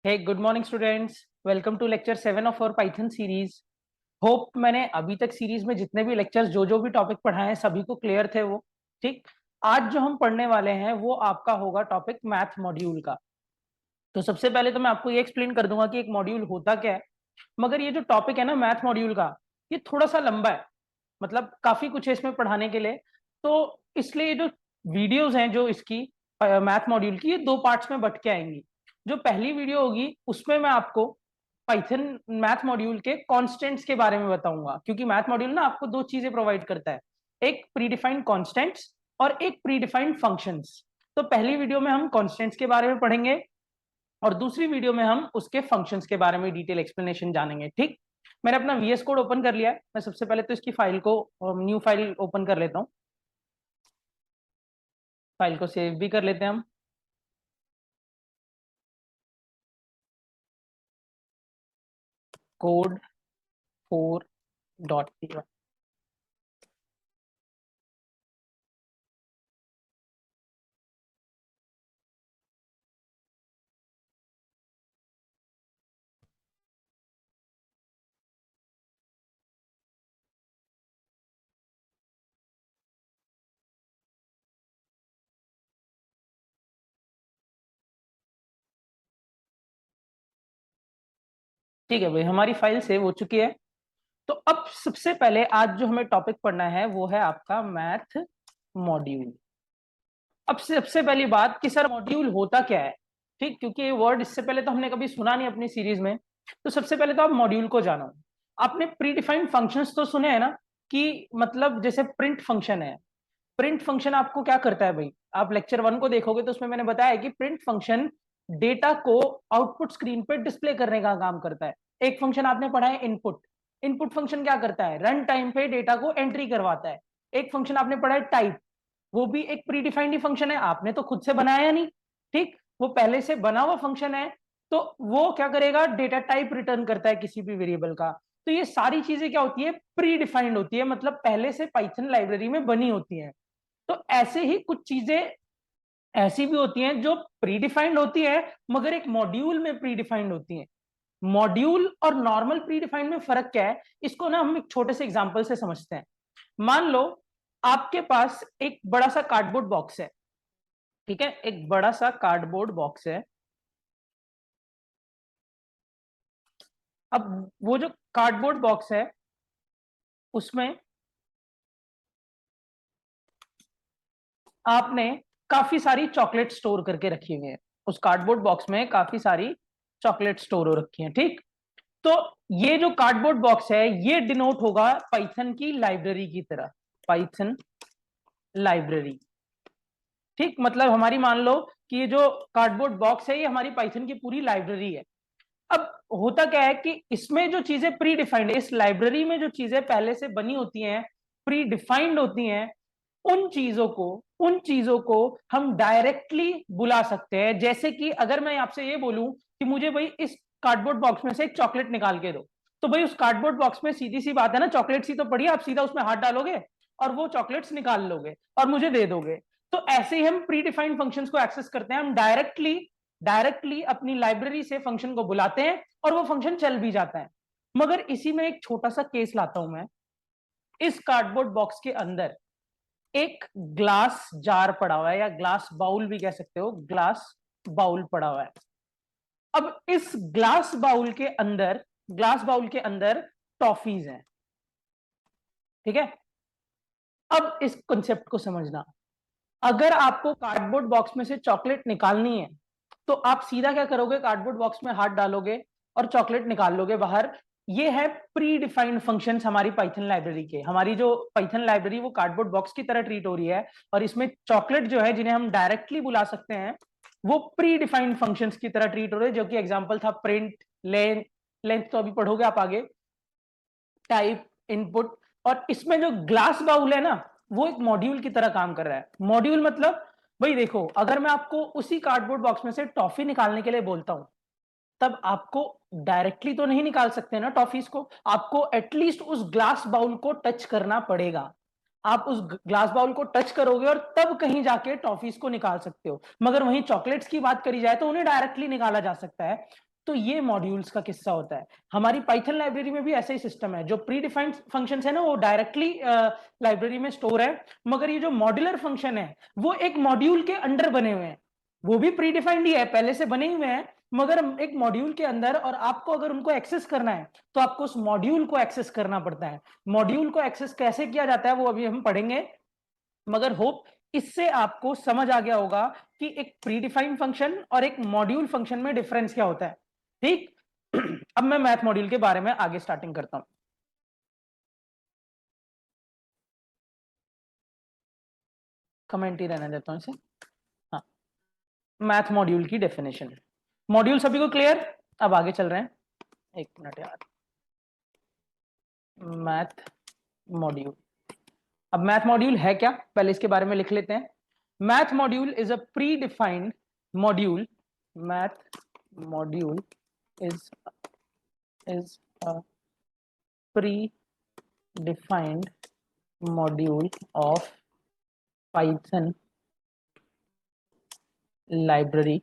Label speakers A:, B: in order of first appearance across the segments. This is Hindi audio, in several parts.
A: Hey good morning students, welcome to lecture 7 of our Python series. Hope मैंने अभी तक सीरीज में जितने भी लेक्चर्स जो भी टॉपिक पढ़ाए हैं सभी को क्लियर थे वो। ठीक, आज जो हम पढ़ने वाले हैं वो आपका होगा टॉपिक मैथ मॉड्यूल का। तो सबसे पहले तो मैं आपको ये एक्सप्लेन कर दूंगा कि एक मॉड्यूल होता क्या है। मगर ये जो टॉपिक है ना मैथ मॉड्यूल का, ये थोड़ा सा लंबा है, मतलब काफी कुछ है इसमें पढ़ाने के लिए। तो इसलिए ये जो वीडियोस हैं जो इसकी मैथ मॉड्यूल की, ये दो पार्ट्स में बट के आएंगी। जो पहली वीडियो होगी उसमें मैं आपको पाइथन मैथ मॉड्यूल के कॉन्स्टेंट्स के बारे में बताऊंगा, क्योंकि मैथ मॉड्यूल ना आपको दो चीजें प्रोवाइड करता है, एक प्रीडिफाइंड कॉन्स्टेंट्स और एक प्रीडिफाइंड फंक्शंस। तो पहली वीडियो में हम कॉन्स्टेंट्स के बारे में पढ़ेंगे और दूसरी वीडियो में हम उसके फंक्शंस के बारे में डिटेल एक्सप्लेनेशन जानेंगे। ठीक, मैंने अपना वीएस कोड ओपन कर लिया है। मैं सबसे पहले तो इसकी फाइल को न्यू फाइल ओपन कर लेता हूँ, फाइल को सेव भी कर लेते हैं हम। Code 4.py। ठीक है भाई, हमारी फाइल सेव हो चुकी है। तो अब सबसे पहले आज जो हमें टॉपिक पढ़ना है वो है आपका मैथ मॉड्यूल। अब सबसे पहली बात कि सर मॉड्यूल होता क्या है। ठीक, क्योंकि ये वर्ड इससे पहले तो हमने कभी सुना नहीं अपनी सीरीज में। तो सबसे पहले तो आप मॉड्यूल को जानो। आपने प्री डिफाइंड फंक्शंस तो सुने हैं ना, कि मतलब जैसे प्रिंट फंक्शन है। प्रिंट फंक्शन आपको क्या करता है भाई, आप लेक्चर 1 को देखोगे तो उसमें मैंने बताया कि प्रिंट फंक्शन डेटा को आउटपुट स्क्रीन पे डिस्प्ले करने का काम करता है। एक फंक्शन आपने पढ़ा है इनपुट। इनपुट फंक्शन क्या करता है, रन टाइम पे डेटा को एंट्री करवाता है। एक फंक्शन आपने पढ़ा है टाइप, वो भी एक प्री डिफाइंड ही फंक्शन है, आपने तो खुद से बनाया नहीं। ठीक, वो पहले से बना हुआ फंक्शन है। तो वो क्या करेगा, डेटा टाइप रिटर्न करता है किसी भी वेरिएबल का। तो ये सारी चीजें क्या होती है, प्री डिफाइंड होती है, मतलब पहले से पाइथन लाइब्रेरी में बनी होती है। तो ऐसे ही कुछ चीजें ऐसी भी होती हैं जो प्री डिफाइंड होती है मगर एक मॉड्यूल में प्री डिफाइंड होती हैं। मॉड्यूल और नॉर्मल प्री डिफाइंड में फर्क क्या है, इसको ना हम एक छोटे से एग्जांपल से समझते हैं। मान लो आपके पास एक बड़ा सा कार्डबोर्ड बॉक्स है। ठीक है, एक बड़ा सा कार्डबोर्ड बॉक्स है। अब वो जो कार्डबोर्ड बॉक्स है उसमें आपने काफी सारी चॉकलेट स्टोर करके रखी हुई है। उस कार्डबोर्ड बॉक्स में काफी सारी चॉकलेट स्टोर हो रखी है। ठीक, तो ये जो कार्डबोर्ड बॉक्स है ये डिनोट होगा पाइथन की लाइब्रेरी की तरह, पाइथन लाइब्रेरी। ठीक, मतलब हमारी मान लो कि ये जो कार्डबोर्ड बॉक्स है ये हमारी पाइथन की पूरी लाइब्रेरी है। अब होता क्या है कि इसमें जो चीजें प्री डिफाइंड है, इस लाइब्रेरी में जो चीजें पहले से बनी होती हैं, प्री डिफाइंड होती हैं, उन चीजों को हम डायरेक्टली बुला सकते हैं। जैसे कि अगर मैं आपसे ये बोलूं कि मुझे भाई इस कार्डबोर्ड बॉक्स में से एक चॉकलेट निकाल के दो, तो भाई उस कार्डबोर्ड बॉक्स में सीधी सी बात है ना, चॉकलेट सी तो पड़ी है, आप सीधा उसमें हाथ डालोगे और वो चॉकलेट्स निकाल लोगे और मुझे दे दोगे। तो ऐसे ही हम प्री डिफाइंड फंक्शंस को एक्सेस करते हैं, हम डायरेक्टली अपनी लाइब्रेरी से फंक्शन को बुलाते हैं और वो फंक्शन चल भी जाता है। मगर इसी में एक छोटा सा केस लाता हूं मैं। इस कार्डबोर्ड बॉक्स के अंदर एक ग्लास जार पड़ा हुआ है, या ग्लास बाउल भी कह सकते हो, ग्लास बाउल पड़ा हुआ है। अब इस ग्लास बाउल के अंदर टॉफीज हैं। ठीक है, अब इस कॉन्सेप्ट को समझना। अगर आपको कार्डबोर्ड बॉक्स में से चॉकलेट निकालनी है तो आप सीधा क्या करोगे, कार्डबोर्ड बॉक्स में हाथ डालोगे और चॉकलेट निकाल लोगे बाहर। ये है प्री डिफाइंड फंक्शंस हमारी पाइथन लाइब्रेरी के। हमारी जो पाइथन लाइब्रेरी वो कार्डबोर्ड बॉक्स की तरह ट्रीट हो रही है, और इसमें चॉकलेट जो है जिन्हें हम डायरेक्टली बुला सकते हैं वो प्री डिफाइंड फंक्शंस की तरह ट्रीट हो रहे हैं, जो कि एग्जांपल था प्रिंट, लेंथ। लेंथ तो अभी पढ़ोगे आप आगे, टाइप, इनपुट। और इसमें जो ग्लास बाउल है ना, वो एक मॉड्यूल की तरह काम कर रहा है। मॉड्यूल मतलब भाई देखो, अगर मैं आपको उसी कार्डबोर्ड बॉक्स में से टॉफी निकालने के लिए बोलता हूं, तब आपको डायरेक्टली तो नहीं निकाल सकते ना टॉफीज को, आपको एटलीस्ट उस ग्लास बाउल को टच करना पड़ेगा। आप उस ग्लास बाउल को टच करोगे और तब कहीं जाके टॉफीज को निकाल सकते हो। मगर वहीं चॉकलेट्स की बात करी जाए तो उन्हें डायरेक्टली निकाला जा सकता है। तो ये मॉड्यूल्स का किस्सा होता है। हमारी पाइथन लाइब्रेरी में भी ऐसा ही सिस्टम है, जो प्री डिफाइंड फंक्शंस है ना वो डायरेक्टली लाइब्रेरी में स्टोर है, मगर ये जो मॉड्यूलर फंक्शन है वो एक मॉड्यूल के अंडर बने हुए हैं। वो भी प्री डिफाइंड ही है, पहले से बने हुए हैं, मगर एक मॉड्यूल के अंदर, और आपको अगर उनको एक्सेस करना है तो आपको उस मॉड्यूल को एक्सेस करना पड़ता है। मॉड्यूल को एक्सेस कैसे किया जाता है वो अभी हम पढ़ेंगे, मगर होप इससे आपको समझ आ गया होगा कि एक प्री डिफाइंड फंक्शन और एक मॉड्यूल फंक्शन में डिफरेंस क्या होता है। ठीक अब मैं मैथ मॉड्यूल के बारे में आगे स्टार्टिंग करता हूं। कमेंट ही रहने देता हूं इसे। हाँ, मैथ मॉड्यूल की डेफिनेशन। मॉड्यूल सभी को क्लियर? अब आगे चल रहे हैं, एक मिनट यार। मैथ मॉड्यूल, अब मैथ मॉड्यूल है क्या पहले इसके बारे में लिख लेते हैं। Math module is a pre defined module. Math module is a pre-defined module of Python library.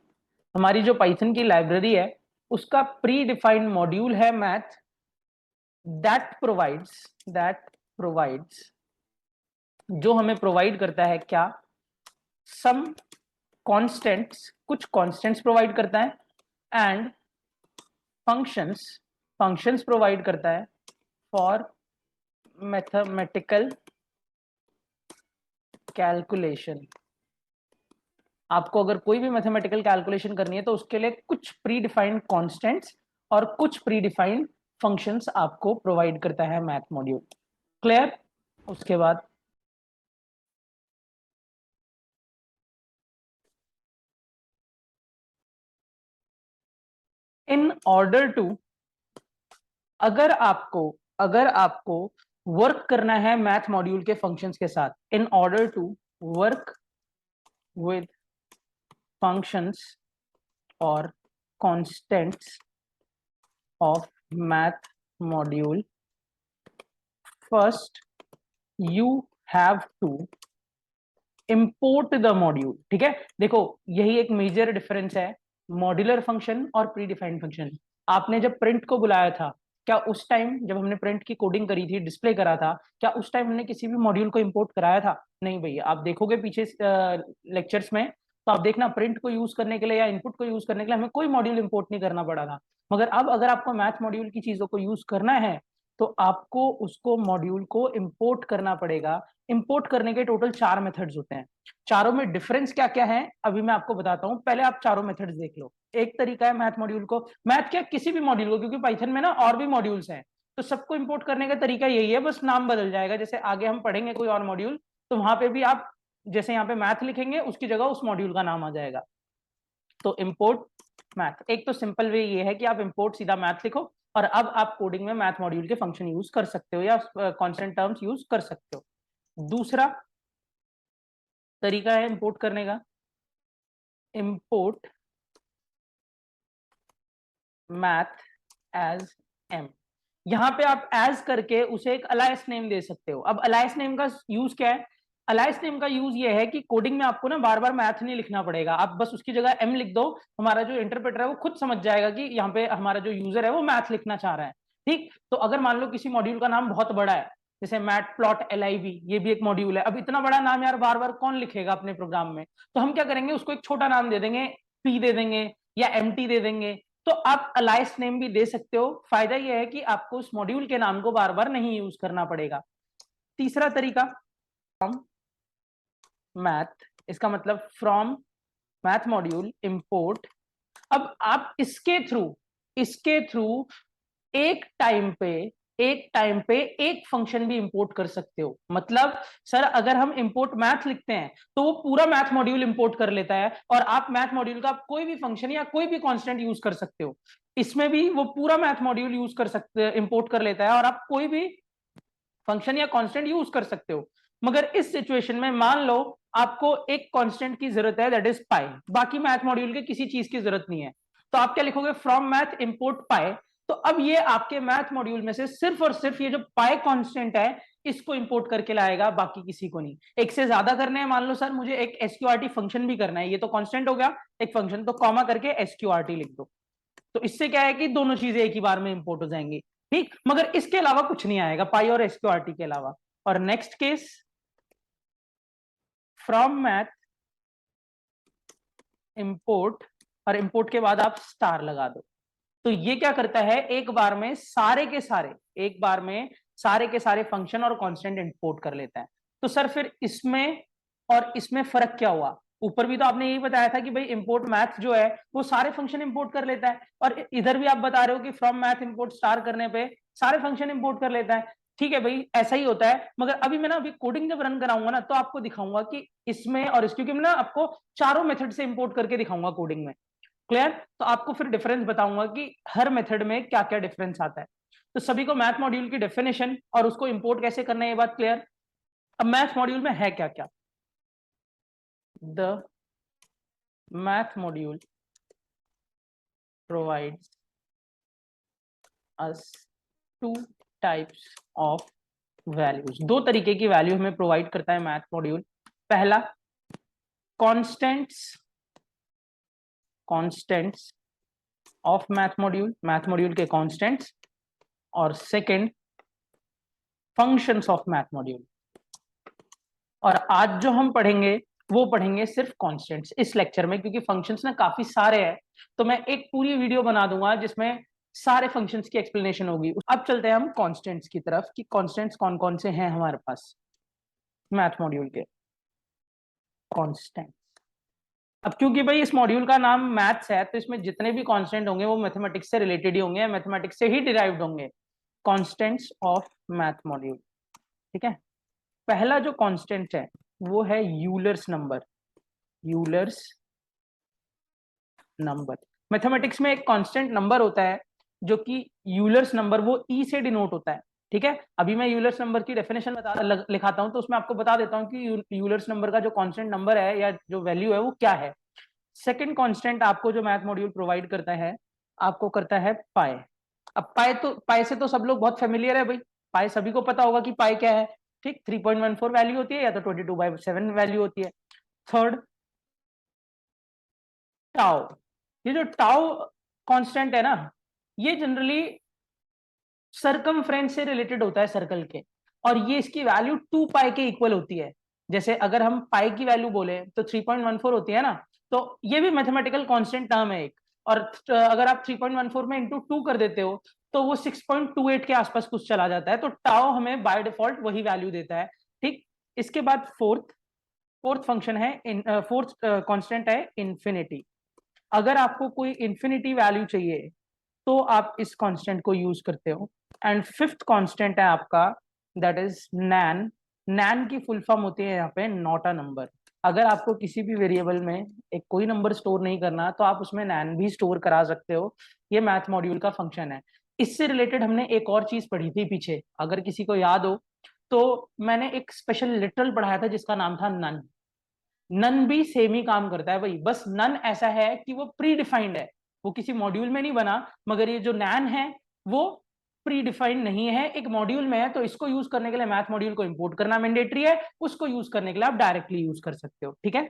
A: हमारी जो पाइथन की लाइब्रेरी है उसका प्री डिफाइंड मॉड्यूल है मैथ, दैट प्रोवाइड्स जो हमें प्रोवाइड करता है क्या, सम कॉन्स्टेंट्स, कुछ कॉन्स्टेंट्स प्रोवाइड करता है, एंड फंक्शंस प्रोवाइड करता है फॉर मैथमेटिकल कैलकुलेशन। आपको अगर कोई भी मैथमेटिकल कैलकुलेशन करनी है तो उसके लिए कुछ प्री डिफाइंड कॉन्स्टेंट्स और कुछ प्री डिफाइंड फंक्शंस आपको प्रोवाइड करता है मैथ मॉड्यूल। क्लियर? उसके बाद इन ऑर्डर टू, अगर आपको वर्क करना है मैथ मॉड्यूल के फंक्शंस के साथ, in order to work with functions और constants of math module, first you have to import the module. ठीक है, देखो यही एक मेजर डिफरेंस है मॉड्यूलर फंक्शन और प्री डिफाइंड फंक्शन। आपने जब प्रिंट को बुलाया था, क्या उस टाइम जब हमने प्रिंट की कोडिंग करी थी, डिस्प्ले करा था, क्या उस टाइम हमने किसी भी मॉड्यूल को इंपोर्ट कराया था? नहीं भैया। आप देखोगे पीछे लेक्चर्स में तो आप देखना प्रिंट को यूज करने के लिए या इनपुट को यूज करने के लिए हमें कोई मॉड्यूल इंपोर्ट नहीं करना पड़ा था। मगर अब अगर आपको मैथ मॉड्यूल की चीजों को यूज करना है तो आपको उसको मॉड्यूल को इंपोर्ट करना पड़ेगा। इंपोर्ट करने के टोटल 4 मेथड्स होते हैं। चारों में डिफरेंस क्या क्या है अभी मैं आपको बताता हूं, पहले आप चारों मेथड्स देख लो। एक तरीका है मैथ मॉड्यूल को, मैथ क्या किसी भी मॉड्यूल को, क्योंकि पाइथन में ना और भी मॉड्यूल्स हैं, तो सबको इंपोर्ट करने का तरीका यही है, बस नाम बदल जाएगा। जैसे आगे हम पढ़ेंगे कोई और मॉड्यूल तो वहां पे भी आप जैसे यहाँ पे मैथ लिखेंगे उसकी जगह उस मॉड्यूल का नाम आ जाएगा। तो इंपोर्ट मैथ, एक तो सिंपल वे ये है कि आप इंपोर्ट सीधा मैथ लिखो और अब आप कोडिंग में मैथ मॉड्यूल के फंक्शन यूज कर सकते हो या कांस्टेंट टर्म्स यूज कर सकते हो। दूसरा तरीका है इंपोर्ट करने का, इंपोर्ट मैथ एज एम। यहां पे आप एज करके उसे एक अलायस नेम दे सकते हो। अब अलायस नेम का यूज क्या है? अलायस नेम का यूज ये है कि कोडिंग में आपको ना बार बार मैथ नहीं लिखना पड़ेगा, आप बस उसकी जगह एम लिख दो, हमारा जो इंटरप्रेटर है वो खुद समझ जाएगा कि यहाँ पे हमारा जो यूजर है वो मैथ लिखना चाह रहा है। ठीक, तो अगर मान लो किसी मॉड्यूल का नाम बहुत बड़ा है, जैसे मैट प्लॉट LIV, ये भी एक मॉड्यूल है, अब इतना बड़ा नाम यार बार बार कौन लिखेगा अपने प्रोग्राम में, तो हम क्या करेंगे उसको एक छोटा नाम दे देंगे, P दे देंगे या MT दे देंगे। तो आप अलाइस नेम भी दे सकते हो। फायदा यह है कि आपको उस मॉड्यूल के नाम को बार बार नहीं यूज करना पड़ेगा। तीसरा तरीका फ्रॉम मैथ, इसका मतलब फ्रॉम मैथ मॉड्यूल इंपोर्ट। अब आप इसके थ्रू एक टाइम पे एक फंक्शन भी इंपोर्ट कर सकते हो। मतलब सर अगर हम इंपोर्ट मैथ लिखते हैं तो वो पूरा मैथ मॉड्यूल इंपोर्ट कर लेता है और आप मैथ मॉड्यूल का कोई भी फंक्शन या कोई भी कांस्टेंट यूज कर सकते हो। इसमें भी वो पूरा मैथ मॉड्यूल यूज कर सकते, इंपोर्ट कर लेता है और आप कोई भी फंक्शन या कांस्टेंट यूज कर सकते हो। मगर इस सिचुएशन में मान लो आपको एक कांस्टेंट की जरूरत है, दैट इज पाई, बाकी मैथ मॉड्यूल के किसी चीज की जरूरत नहीं है, तो आप क्या लिखोगे? फ्रॉम मैथ इंपोर्ट पाई। तो अब ये आपके मैथ मॉड्यूल में से सिर्फ और सिर्फ ये जो पाई कांस्टेंट है इसको इंपोर्ट करके लाएगा, बाकी किसी को नहीं। एक से ज्यादा करने हैं, मान लो सर मुझे एक SQRT फंक्शन भी करना है, ये तो कांस्टेंट हो गया एक फंक्शन, तो कॉमा करके SQRT लिख दो। तो इससे क्या है कि दोनों चीजें एक ही बार में इंपोर्ट हो जाएंगी, ठीक। मगर इसके अलावा कुछ नहीं आएगा, पाई और एसक्यूआरटी के अलावा। और next case, from math import, और इंपोर्ट के बाद आप स्टार लगा दो। तो ये क्या करता है, एक बार में सारे के सारे, एक बार में सारे के सारे फंक्शन और कांस्टेंट इंपोर्ट कर लेता है। तो सर फिर इसमें और इसमें फर्क क्या हुआ? ऊपर भी तो आपने यही बताया था कि भाई इंपोर्ट मैथ जो है वो सारे फंक्शन इंपोर्ट कर लेता है, और इधर भी आप बता रहे हो कि फ्रॉम मैथ इंपोर्ट स्टार करने पे सारे फंक्शन इंपोर्ट कर लेता है। ठीक है भाई, ऐसा ही होता है। मगर अभी मैं ना अभी कोडिंग जब रन कराऊंगा ना, तो आपको दिखाऊंगा कि इसमें और इस, क्योंकि मैं ना आपको चारों मेथड से इंपोर्ट करके दिखाऊंगा कोडिंग में। क्लियर? तो आपको फिर डिफरेंस बताऊंगा कि हर मेथड में क्या क्या डिफरेंस आता है। तो सभी को मैथ मॉड्यूल की डेफिनेशन और उसको इंपोर्ट कैसे करना है ये बात क्लियर। अब मैथ मॉड्यूल में है क्या क्या? The math module provides us two types of values. दो तरीके की वैल्यू हमें प्रोवाइड करता है मैथ मॉड्यूल। पहला, constants, constants of math module, math module के कॉन्स्टेंट्स। और second, functions of math module. और आज जो हम पढ़ेंगे वो पढ़ेंगे सिर्फ कॉन्स्टेंट्स इस लेक्चर में, क्योंकि फंक्शंस ना काफी सारे हैं। तो मैं एक पूरी वीडियो बना दूंगा जिसमें सारे फंक्शंस की एक्सप्लेनेशन होगी। अब चलते हैं हम कॉन्स्टेंट्स की तरफ कि कॉन्स्टेंट्स कौन कौन से हैं हमारे पास मैथ मॉड्यूल के कॉन्स्टेंट। अब क्योंकि भाई इस मॉड्यूल का नाम मैथ्स है, तो इसमें जितने भी कॉन्स्टेंट होंगे वो मैथमेटिक्स से रिलेटेड ही होंगे, मैथमेटिक्स से ही डिराइव्ड होंगे। कॉन्स्टेंट्स ऑफ मैथ मॉड्यूल, ठीक है। पहला जो कांस्टेंट है वो है Euler's number. Euler's number, mathematics में एक कांस्टेंट नंबर होता है जो कि यूलर्स नंबर, वो ई से डिनोट होता है, ठीक है। अभी मैं यूलर्स नंबर की डेफिनेशन लिखाता हूं, तो उसमें आपको बता देता हूं कि यूलर्स नंबर का जो कांस्टेंट नंबर है या जो वैल्यू है वो क्या है। सेकंड कांस्टेंट आपको जो मैथ मॉड्यूल प्रोवाइड करता है, आपको करता है पाई। अब पाई तो, पाई से तो सब लोग बहुत फेमिलियर है भाई, पाई सभी को पता होगा कि पाई क्या है, ठीक। 3.14 वैल्यू होती है या तो 22/7 वैल्यू होती है। Third, tau. ये जो टाउ कांस्टेंट है ना, ये जनरली सरकमफ्रेंस से रिलेटेड होता है सर्कल के, और ये इसकी वैल्यू 2 पाई के इक्वल होती है। जैसे अगर हम पाई की वैल्यू बोले तो 3.14 होती है ना, तो ये भी मैथमेटिकल कांस्टेंट टर्म है एक। और अगर आप 3.14 में इंटू 2 कर देते हो तो वो 6.28 के आसपास कुछ चला जाता है। तो टाउ हमें बाय डिफॉल्ट वही वैल्यू देता है, ठीक। इसके बाद फोर्थ, फोर्थ फंक्शन है, फोर्थ कांस्टेंट है इन्फिनिटी। अगर आपको कोई इन्फिनिटी वैल्यू चाहिए तो आप इस कांस्टेंट को यूज करते हो। एंड फिफ्थ कांस्टेंट है आपका, दैट इज नैन। नैन की फुल फॉर्म होती है यहाँ पे नॉट अ नंबर। अगर आपको किसी भी वेरिएबल में एक कोई नंबर स्टोर नहीं करना तो आप उसमें नैन भी स्टोर करा सकते हो। ये मैथ मॉड्यूल का फंक्शन है। इससे रिलेटेड हमने एक और चीज पढ़ी थी पीछे, अगर किसी को याद हो तो, मैंने एक स्पेशल लिटरल पढ़ाया था जिसका नाम था नन। नन भी सेम ही काम करता है भाई, बस नन ऐसा है कि वो प्री डिफाइंड है, वो किसी मॉड्यूल में नहीं बना। मगर ये जो नैन है वो प्री डिफाइंड नहीं है, एक मॉड्यूल में है। तो इसको यूज करने के लिए मैथ मॉड्यूल को इंपोर्ट करना मैंडेटरी है, उसको यूज करने के लिए आप डायरेक्टली यूज कर सकते हो, ठीक है।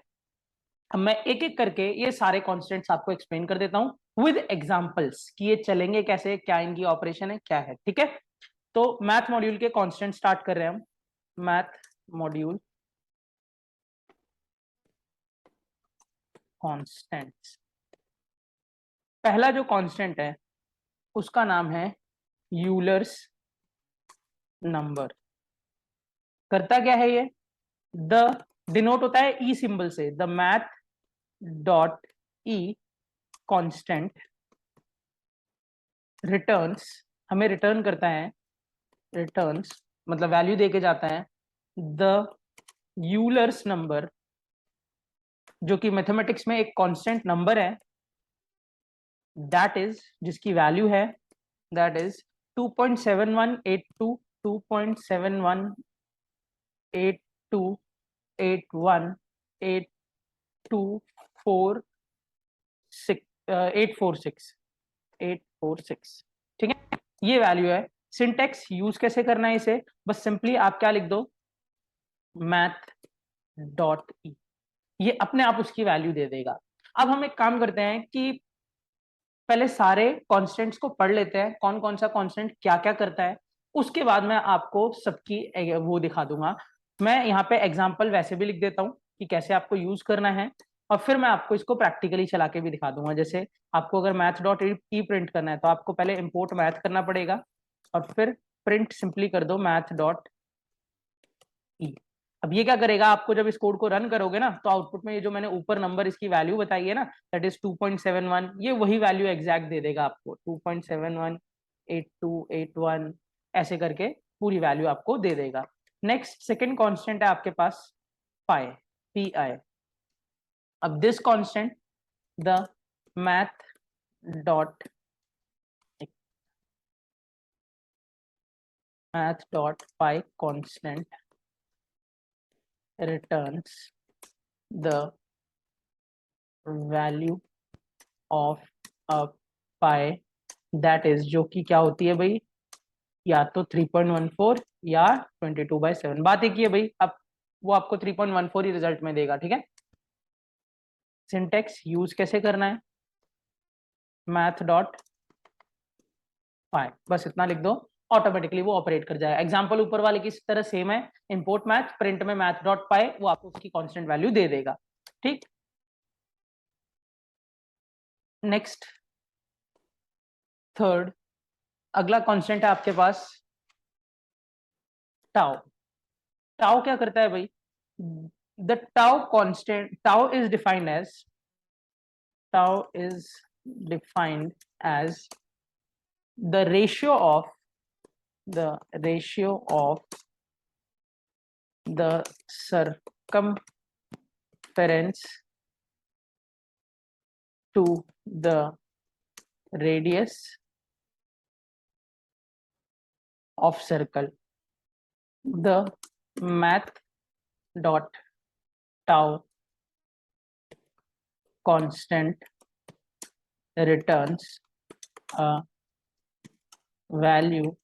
A: अब मैं एक एक करके ये सारे कॉन्स्टेंट्स आपको एक्सप्लेन कर देता हूं विद एग्जांपल्स कि ये चलेंगे कैसे, क्या इनकी ऑपरेशन है, क्या है, ठीक है। तो मैथ मॉड्यूल के कॉन्स्टेंट स्टार्ट कर रहे हैं हम। मैथ मॉड्यूल कॉन्स्टेंट्स, पहला जो कांस्टेंट है उसका नाम है यूलर्स नंबर। करता क्या है ये? द डिनोट होता है ई सिंबल से, the math dot E constant returns, हमें रिटर्न करता है, रिटर्न्स मतलब वैल्यू देके जाता है, द यूलर्स नंबर, जो कि मैथमेटिक्स में एक कांस्टेंट नंबर है, दैट इज, जिसकी वैल्यू है दैट इज 2.7182, 2.718281 846 846, ठीक है। ये वैल्यू है। सिंटेक्स यूज कैसे करना है इसे, बस सिंपली आप क्या लिख दो, मैथ डॉट ई, ये अपने आप उसकी वैल्यू दे देगा। अब हम एक काम करते हैं कि पहले सारे कॉन्स्टेंट्स को पढ़ लेते हैं, कौन कौन सा कॉन्स्टेंट क्या क्या करता है, उसके बाद मैं आपको सबकी वो दिखा दूंगा। मैं यहाँ पे एग्जाम्पल वैसे भी लिख देता हूँ कि कैसे आपको यूज करना है, और फिर मैं आपको इसको प्रैक्टिकली चला के भी दिखा दूंगा। जैसे आपको अगर मैथ डॉट ई प्रिंट करना है तो आपको पहले इंपोर्ट मैथ करना पड़ेगा, और फिर प्रिंट सिंपली कर दो मैथ डॉट ई। अब ये क्या करेगा, आपको जब इस कोड को रन करोगे ना, तो आउटपुट में ये जो मैंने ऊपर नंबर इसकी वैल्यू बताई है ना, दैट इज 2.71, ये वही वैल्यू एग्जैक्ट दे देगा आपको, 2.718281 ऐसे करके पूरी वैल्यू आपको दे देगा। नेक्स्ट सेकंड कांस्टेंट है आपके पास पाई, पी आई। अब this constant the math dot pi constant returns the value of a pi, that is, जो कि क्या होती है भाई, या तो 3.14 या 22/7। बात एक ही है भाई, अब वो आपको 3.14 ही रिजल्ट में देगा, ठीक है। सिंटेक्स यूज कैसे करना है, मैथ डॉट पाई, बस इतना लिख दो, ऑटोमेटिकली वो ऑपरेट कर जाएगा। एग्जांपल ऊपर वाले की तरह सेम है, इंपोर्ट मैथ, प्रिंट में मैथ डॉट पाई, वो आपको उसकी कांस्टेंट वैल्यू दे देगा, ठीक। नेक्स्ट थर्ड, अगला कांस्टेंट है आपके पास टाउ। टाउ क्या करता है भाई, the tau constant, tau is defined as, tau is defined as the ratio of the circumference to the radius of circle. The math dot tau constant returns a value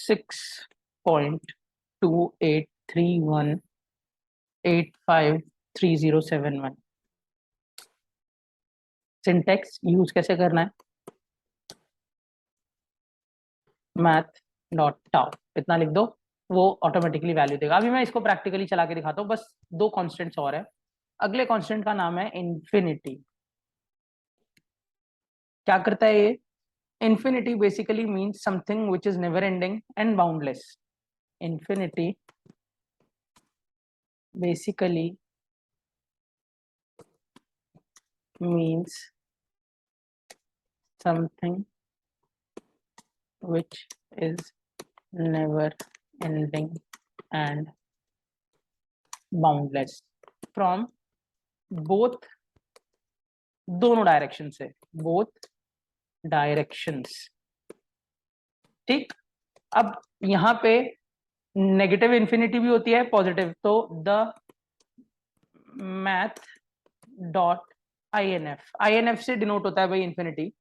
A: 6.2831853071। Syntax use कैसे करना है, मैथ डॉट टाउ, इतना लिख दो, वो ऑटोमेटिकली वैल्यू देगा। अभी मैं इसको प्रैक्टिकली चला के दिखाता हूँ, बस दो कॉन्स्टेंट्स और है। अगले कॉन्स्टेंट का नाम है इन्फिनिटी। क्या करता है ये, infinity basically means something which is never ending and boundless. Infinity basically means something which is never ending and boundless from both, दोनों डायरेक्शन से, both directions, ठीक। अब यहाँ पे नेगेटिव इन्फिनिटी भी होती है, पॉजिटिव, तो द मैथ डॉट INF से डिनोट होता है भाई इन्फिनिटी।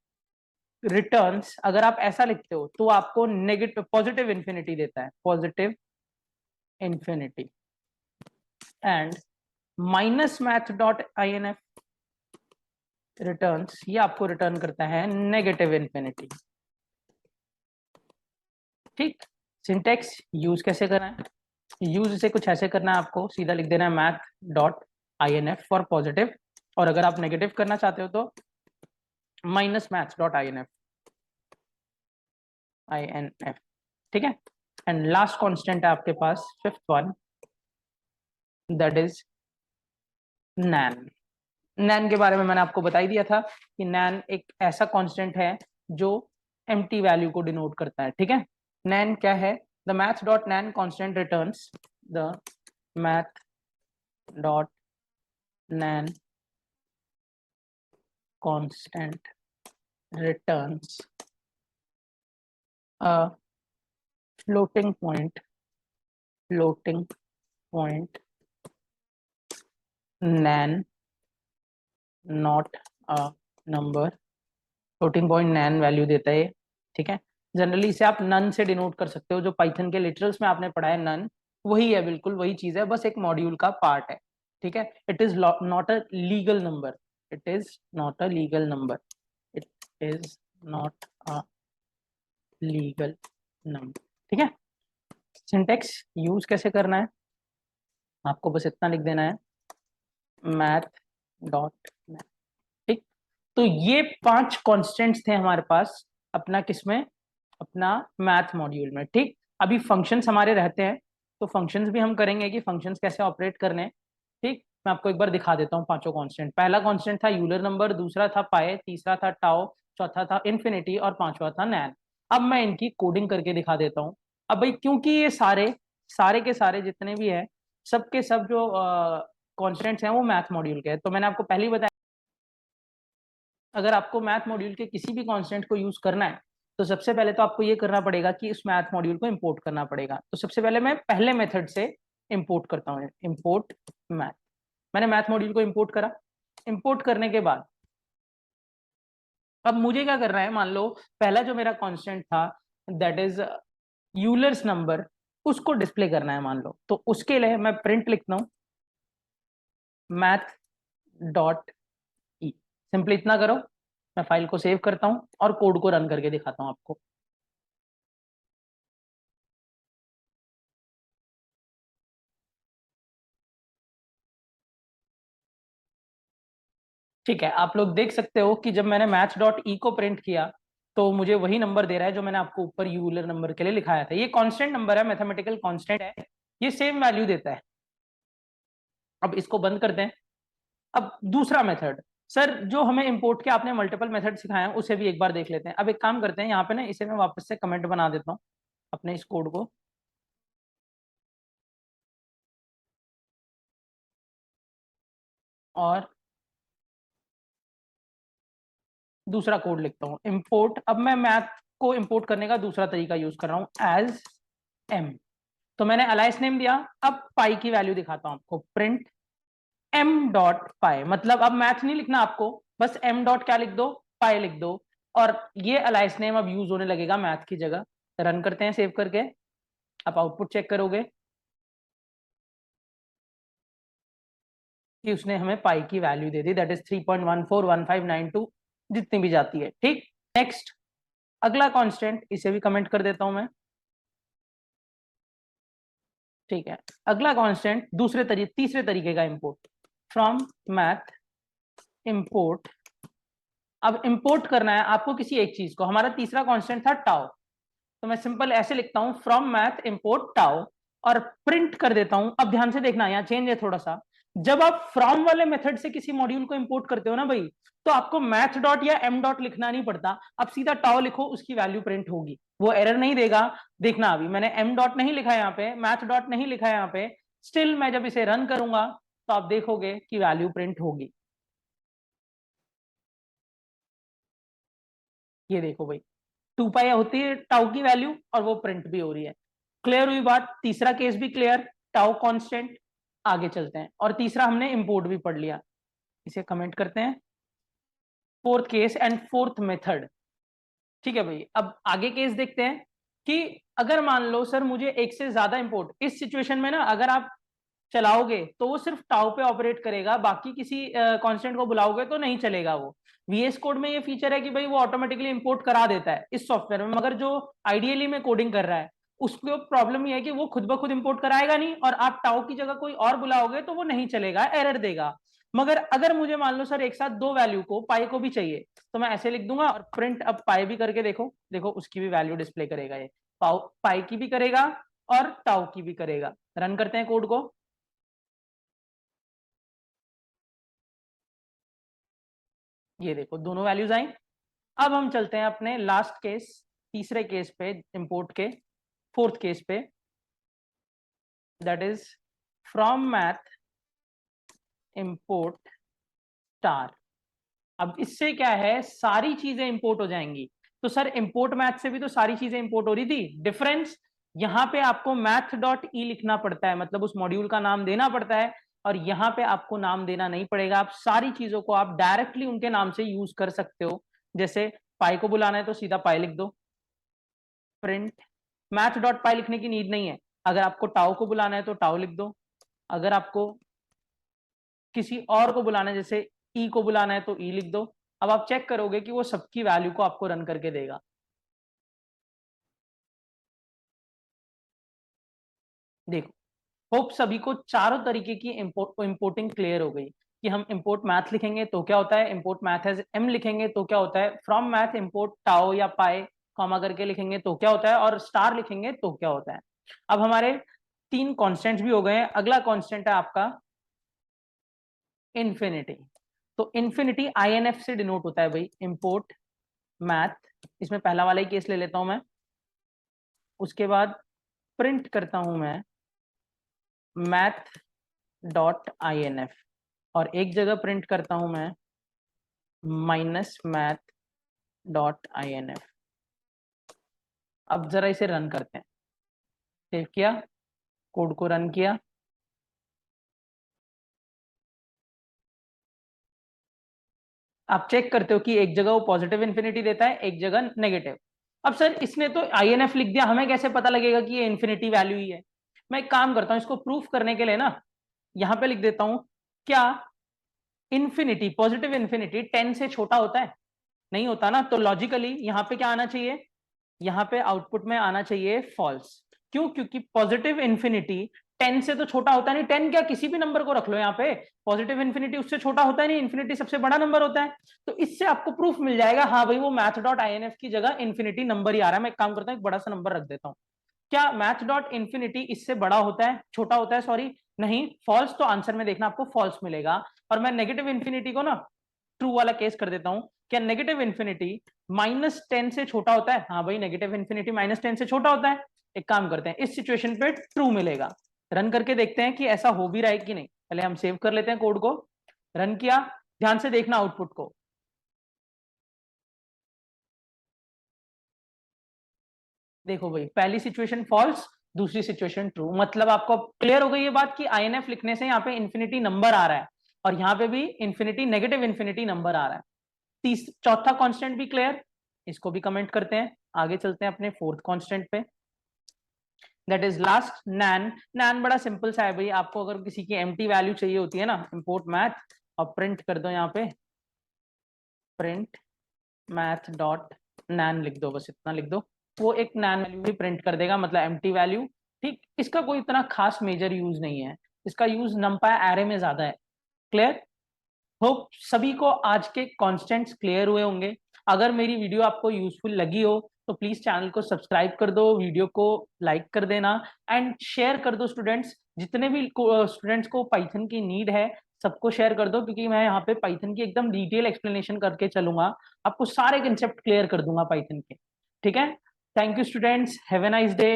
A: रिटर्न्स, अगर आप ऐसा लिखते हो तो आपको नेगेटिव पॉजिटिव इन्फिनिटी देता है, positive infinity. And minus math dot INF returns, ये आपको रिटर्न करता है नेगेटिव इन्फिनिटी, ठीक। सिंटेक्स यूज कैसे करना है, यूज से कुछ ऐसे करना है, आपको सीधा लिख देना है math dot INF for positive, और अगर आप नेगेटिव करना चाहते हो तो माइनस मैथ डॉट INF, ठीक है। एंड लास्ट कांस्टेंट है आपके पास फिफ्थ वन, दैट इज नैन। नैन के बारे में मैंने आपको बता ही दिया था कि नैन एक ऐसा कांस्टेंट है जो एम्प्टी वैल्यू को डिनोट करता है, ठीक है। नैन क्या है, the math dot nan constant returns, the math dot nan constant returns a floating point nan not a number। Floating point nan value देता है, ठीक है। जनरली इसे आप नन से डिनोट कर सकते हो, जो पाइथन के लिटरल्स में आपने पढ़ा है नन, वही है, बिल्कुल वही चीज है, बस एक मॉड्यूल का पार्ट है, ठीक है। It is not a legal number, it is not a legal number, it is not a legal number. ठीक है, सिंटेक्स यूज कैसे करना है, आपको बस इतना लिख देना है, मैथ डॉट मैथ। ठीक, तो ये 5 कॉन्स्टेंट्स थे हमारे पास अपना किसमें, अपना मैथ मॉड्यूल में। ठीक, अभी फंक्शंस हमारे रहते हैं, तो फंक्शंस भी हम करेंगे कि फंक्शंस कैसे ऑपरेट करने हैं। ठीक, मैं आपको एक बार दिखा देता हूँ पांचों कांस्टेंट। पहला कांस्टेंट था यूलर नंबर, दूसरा था पाए, तीसरा था टाओ, चौथा था इन्फिनिटी और पांचवा था नैन। अब मैं इनकी कोडिंग करके दिखा देता हूँ। अब भाई क्योंकि ये सारे सारे के सारे जितने भी है, सबके सब जो कॉन्स्टेंट्स हैं वो मैथ मॉड्यूल के हैं। तो मैंने आपको पहले ही बताया, अगर आपको मैथ मॉड्यूल के किसी भी कांस्टेंट को यूज करना है तो सबसे पहले तो आपको ये करना पड़ेगा कि उस मैथ मॉड्यूल को इंपोर्ट करना पड़ेगा। तो सबसे पहले मैं पहले मेथड से इंपोर्ट करता हूँ, इंपोर्ट मैथ। मैंने मैथ मॉड्यूल को इंपोर्ट करा, इंपोर्ट करने के बाद अब मुझे क्या करना है, मान लो पहला जो मेरा कांस्टेंट था दैट इज यूलर्स नंबर, उसको डिस्प्ले करना है मान लो। तो उसके लिए मैं प्रिंट लिखता हूँ मैथ डॉट ई, सिंपली इतना करो। मैं फाइल को सेव करता हूँ और कोड को रन करके दिखाता हूँ आपको। ठीक है, आप लोग देख सकते हो कि जब मैंने मैथ डॉट ई को प्रिंट किया तो मुझे वही नंबर दे रहा है जो मैंने आपको ऊपर यूलर नंबर के लिए लिखाया था। ये कांस्टेंट नंबर है, मैथमेटिकल कांस्टेंट है, ये सेम वैल्यू देता है। अब इसको बंद करते हैं। अब दूसरा मेथड, सर जो हमें इंपोर्ट के आपने मल्टीपल मेथड सिखाए हैं उसे भी एक बार देख लेते हैं। अब एक काम करते हैं, यहाँ पे ना इसे मैं वापस से कमेंट बना देता हूँ अपने इस कोड को, और दूसरा कोड लिखता हूँ इंपोर्ट। अब मैं मैथ को इंपोर्ट करने का दूसरा तरीका यूज कर रहा हूँ, एज एम। तो मैंने अलाइस नेम दिया। अब पाई की वैल्यू दिखाता हूँ आपको, प्रिंट एम डॉट पाई। मतलब अब मैथ नहीं लिखना आपको, बस एम डॉट क्या लिख दो, पाई लिख दो, और ये अलाइस नेम अब यूज होने लगेगा मैथ की जगह। रन करते हैं सेव करके, आप आउटपुट चेक करोगे कि उसने हमें पाई की value they the, that is 3.141592, जितनी भी जाती है। ठीक, नेक्स्ट अगला कांस्टेंट, इसे भी कमेंट कर देता हूं मैं। ठीक है, अगला कांस्टेंट तीसरे तरीके का इंपोर्ट, फ्रॉम मैथ इंपोर्ट। अब इंपोर्ट करना है आपको किसी एक चीज को, हमारा तीसरा कांस्टेंट था टाउ, तो मैं सिंपल ऐसे लिखता हूं फ्रॉम मैथ इंपोर्ट टाउ, और प्रिंट कर देता हूं। अब ध्यान से देखना, यहाँ चेंज है थोड़ा सा। जब आप फ्रॉम वाले मेथड से किसी मॉड्यूल को इंपोर्ट करते हो ना भाई, तो आपको मैथ डॉट या एम डॉट लिखना नहीं पड़ता, आप सीधा टाउ लिखो, उसकी वैल्यू प्रिंट होगी, वो एरर नहीं देगा। देखना, अभी मैंने एम डॉट नहीं लिखा है यहाँ पे, मैथ डॉट नहीं लिखा है यहाँ पे, स्टिल मैं जब इसे रन करूंगा तो आप देखोगे कि वैल्यू प्रिंट होगी। ये देखो भाई, 2 पाई होती है टाउ की वैल्यू और वो प्रिंट भी हो रही है। क्लियर हुई बात, तीसरा केस भी क्लियर, टाउ कांस्टेंट। आगे चलते हैं, और तीसरा हमने इंपोर्ट भी पढ़ लिया, इसे कमेंट करते हैं। Fourth case and fourth method. ठीक है भाई, अब आगे केस देखते हैं कि अगर मान लो सर मुझे एक से ज्यादा इंपोर्ट, इस सिचुएशन में ना अगर आप चलाओगे तो वो सिर्फ टाउ पे ऑपरेट करेगा, बाकी किसी कांस्टेंट को बुलाओगे तो नहीं चलेगा वो। वीएस कोड में ये फीचर है कि भाई वो ऑटोमेटिकली इंपोर्ट करा देता है इस सॉफ्टवेयर में, मगर जो आइडियली में कोडिंग कर रहा है उसको प्रॉब्लम ये है कि वो खुद ब खुद इंपोर्ट कराएगा नहीं, और आप टाउ की जगह कोई और बुलाओगे तो वो नहीं चलेगा, एरर देगा। मगर अगर मुझे मान लो सर एक साथ दो वैल्यू को, पाई को भी चाहिए, तो मैं ऐसे लिख दूंगा और प्रिंट अब पाई भी करके देखो, देखो उसकी भी वैल्यू डिस्प्ले करेगा ये, पाई की भी करेगा और टाउ की भी करेगा। रन करते हैं कोड को। ये देखो दोनों वैल्यूज आई। अब हम चलते हैं अपने लास्ट केस, तीसरे केस पे, इंपोर्ट के फोर्थ केस पे, that is from math import star. अब इससे क्या है, सारी चीजें इंपोर्ट हो जाएंगी। तो सर इंपोर्ट मैथ से भी तो सारी चीजें इंपोर्ट हो रही थी, डिफरेंस यहाँ पे आपको मैथ डॉट ई लिखना पड़ता है, मतलब उस मॉड्यूल का नाम देना पड़ता है, और यहाँ पे आपको नाम देना नहीं पड़ेगा। आप सारी चीजों को आप डायरेक्टली उनके नाम से यूज कर सकते हो। जैसे पाई को बुलाना है तो सीधा पाई लिख दो, प्रिंट। मैथ डॉट पाई लिखने की नीड नहीं है। अगर आपको टाउ को बुलाना है तो टाउ लिख दो। अगर आपको किसी और को बुलाना है, जैसे ई को बुलाना है तो ई लिख दो। अब आप चेक करोगे कि वो सबकी वैल्यू को आपको रन करके देगा। देखो, होप सभी को चारों तरीके की इंपोर्टिंग क्लियर हो गई कि हम इंपोर्ट मैथ लिखेंगे तो क्या होता है, इंपोर्ट मैथ एज एम लिखेंगे तो क्या होता है, फ्रॉम मैथ इंपोर्ट टाओ या पाई कॉमा करके लिखेंगे तो क्या होता है, और स्टार लिखेंगे तो क्या होता है। अब हमारे 3 कांस्टेंट्स भी हो गए हैं। अगला कांस्टेंट है आपका इन्फिनिटी। तो इन्फिनिटी INF से डिनोट होता है भाई, इंपोर्ट मैथ। इसमें पहला वाला ही केस ले लेता हूं मैं। उसके बाद प्रिंट करता हूं मैं मैथ डॉट INF, और एक जगह प्रिंट करता हूं मैं माइनस मैथ डॉट INF। अब जरा इसे रन करते हैं। सेव किया, कोड को रन किया। आप चेक करते हो कि एक जगह वो पॉजिटिव इन्फिनिटी देता है, एक जगह नेगेटिव। अब सर इसने तो INF लिख दिया, हमें कैसे पता लगेगा कि ये इन्फिनिटी वैल्यू ही है। मैं एक काम करता हूं, इसको प्रूफ करने के लिए ना यहां पे लिख देता हूं, क्या इन्फिनिटी, पॉजिटिव इन्फिनिटी 10 से छोटा होता है? नहीं होता ना। तो लॉजिकली यहाँ पे क्या आना चाहिए, यहाँ पे आउटपुट में आना चाहिए फॉल्स। क्यों? क्योंकि पॉजिटिव इन्फिनिटी 10 से तो छोटा होता नहीं। 10 क्या, किसी भी नंबर को रख लो यहाँ पे, पॉजिटिव इन्फिनिटी उससे छोटा होता है नहीं, इन्फिनिटी सबसे बड़ा नंबर होता है। तो इससे आपको प्रूफ मिल जाएगा, हाँ भाई वो मैथ डॉट INF की जगह इन्फिनिटी नंबर ही आ रहा है। मैं एक काम करता हूँ, एक बड़ा सा नंबर रख देता हूँ। क्या मैथ डॉट इन्फिनिटी इससे बड़ा होता है, छोटा होता है, सॉरी नहीं, फॉल्स। तो आंसर में देखना आपको फॉल्स मिलेगा। और मैं नेगेटिव इन्फिनिटी को ना ट्रू वाला केस कर देता हूं। क्या नेगेटिव इन्फिनिटी -10 से छोटा होता है? हाँ भाई नेगेटिव इन्फिनिटी -10 से छोटा होता है। एक काम करते हैं, इस सिचुएशन पे ट्रू मिलेगा। रन करके देखते हैं कि ऐसा हो भी रहा है कि नहीं। पहले हम सेव कर लेते हैं कोड को, रन किया, ध्यान से देखना आउटपुट को। देखो भाई, पहली सिचुएशन फॉल्स, दूसरी सिचुएशन ट्रू। मतलब आपको क्लियर हो गई ये बात कि INF लिखने से यहाँ पे इन्फिनिटी नंबर आ रहा है, और यहाँ पे भी इन्फिनिटी, नेगेटिव इन्फिनिटी नंबर आ रहा है। चौथा कांस्टेंट भी क्लियर, इसको भी कमेंट करते हैं। आगे चलते हैं अपने फोर्थ कांस्टेंट पे, दैट इज लास्ट नैन। नैन बड़ा सिंपल सा है भाई, आपको अगर किसी की एम्प्टी वैल्यू चाहिए होती है ना, इंपोर्ट मैथ और प्रिंट कर दो यहाँ पे प्रिंट मैथ डॉट नैन लिख दो, बस इतना लिख दो। वो एक नैन वैल्यू भी प्रिंट कर देगा, मतलब एम्प्टी वैल्यू। ठीक, इसका कोई इतना खास मेजर यूज नहीं है, इसका यूज नंपाई एरे में ज्यादा है। क्लियर? होप सभी को आज के कॉन्स्टेंट्स क्लियर हुए होंगे। अगर मेरी वीडियो आपको यूजफुल लगी हो तो प्लीज चैनल को सब्सक्राइब कर दो, वीडियो को लाइक कर देना एंड शेयर कर दो। स्टूडेंट्स, जितने भी स्टूडेंट्स को पाइथन की नीड है सबको शेयर कर दो, क्योंकि मैं यहाँ पे पाइथन की एकदम डिटेल एक्सप्लेनेशन करके चलूंगा, आपको सारे कंसेप्ट क्लियर कर दूंगा पाइथन के। ठीक है? Thank you students, have a nice day.